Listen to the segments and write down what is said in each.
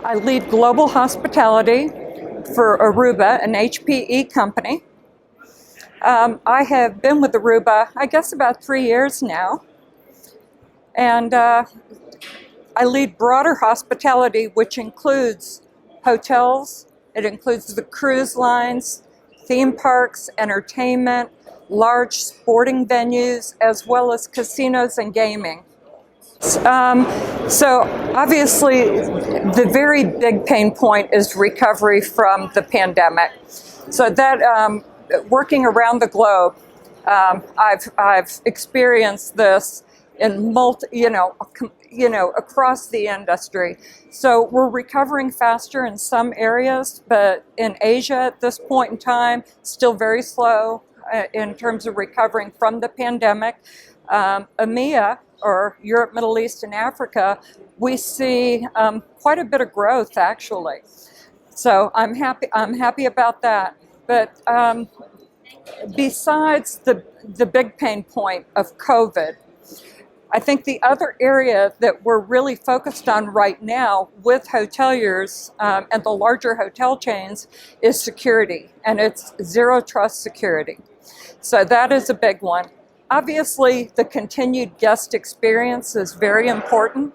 I lead global hospitality for Aruba, an HPE company. I have been with Aruba, I guess, about 3 years now. And I lead broader hospitality, which includes hotels, it includes the cruise lines, theme parks, entertainment, large sporting venues, as well as casinos and gaming. So obviously, the very big pain point is recovery from the pandemic. So that working around the globe, I've experienced this in across the industry. So we're recovering faster in some areas, but in Asia at this point in time, still very slow in terms of recovering from the pandemic. EMEA, or Europe, Middle East, and Africa, we see quite a bit of growth actually. So I'm happy about that. But besides the big pain point of COVID, I think the other area that we're really focused on right now with hoteliers and the larger hotel chains is security, and it's zero trust security. So that is a big one. Obviously, the continued guest experience is very important,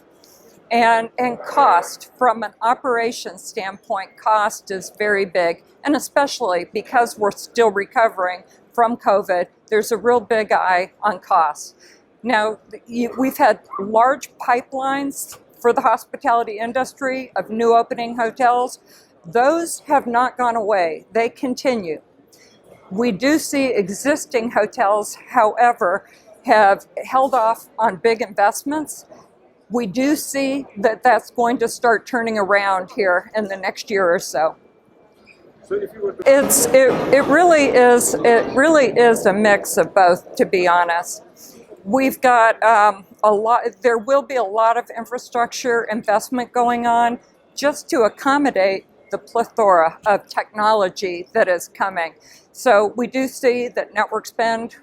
and cost, from an operations standpoint, cost is very big, and especially because we're still recovering from COVID, there's a real big eye on cost. Now, we've had large pipelines for the hospitality industry of new opening hotels. Those have not gone away. They continue. We do see existing hotels, however, have held off on big investments. We do see that that's going to start turning around here in the next year or so. So if you were to... It really is a mix of both, to be honest. We've got there will be a lot of infrastructure investment going on just to accommodate the plethora of technology that is coming. So we do see that network spend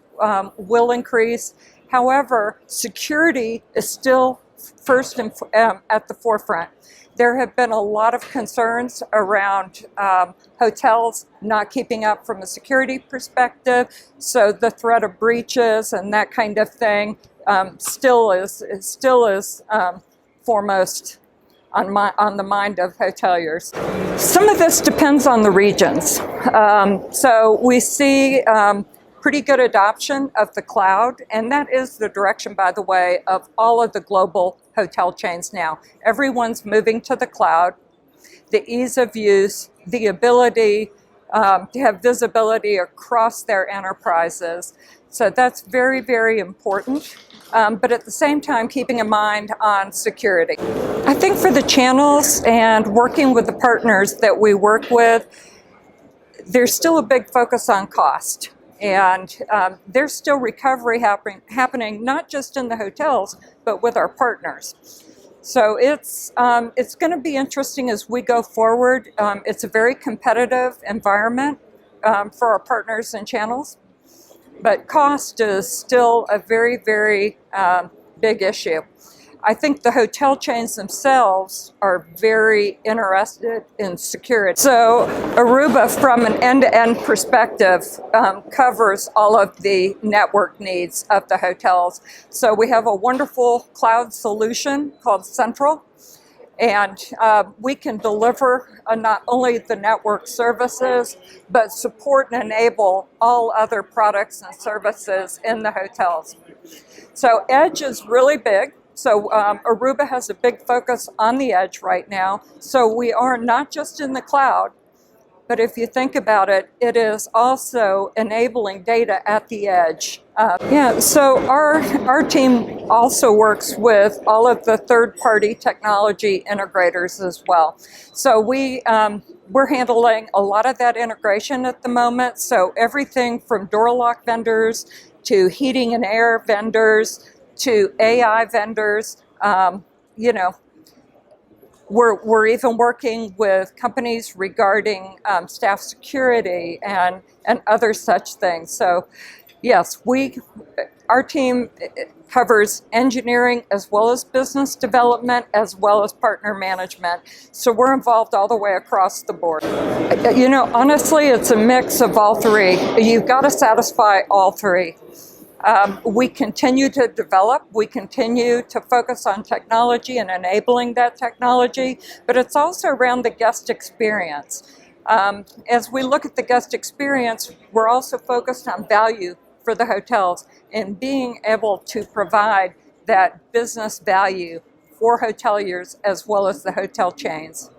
will increase. However, security is still first at the forefront. There have been a lot of concerns around hotels not keeping up from a security perspective, so the threat of breaches and that kind of thing still is foremost on the mind of hoteliers. Some of this depends on the regions. So we see pretty good adoption of the cloud, and that is the direction, by the way, of all of the global hotel chains now. Everyone's moving to the cloud. The ease of use, the ability to have visibility across their enterprises. So that's very, very important. But at the same time, keeping a mind on security. I think for the channels and working with the partners that we work with, there's still a big focus on cost. And there's still recovery happening, not just in the hotels, but with our partners. So it's going to be interesting as we go forward. It's a very competitive environment for our partners and channels. But cost is still a very, very big issue. I think the hotel chains themselves are very interested in security. So Aruba, from an end-to-end perspective, covers all of the network needs of the hotels. So we have a wonderful cloud solution called Central, and we can deliver not only the network services, but support and enable all other products and services in the hotels. So Edge is really big. So Aruba has a big focus on the edge right now. So we are not just in the cloud, but if you think about it, it is also enabling data at the edge. So our team also works with all of the third-party technology integrators as well. So we're handling a lot of that integration at the moment. So everything from door lock vendors to heating and air vendors to AI vendors, we're even working with companies regarding staff security and other such things. So yes, our team covers engineering as well as business development as well as partner management. So we're involved all the way across the board. You know, honestly, it's a mix of all three. You've got to satisfy all three. We continue to develop, we continue to focus on technology and enabling that technology, but it's also around the guest experience. As we look at the guest experience, we're also focused on value for the hotels and being able to provide that business value for hoteliers as well as the hotel chains.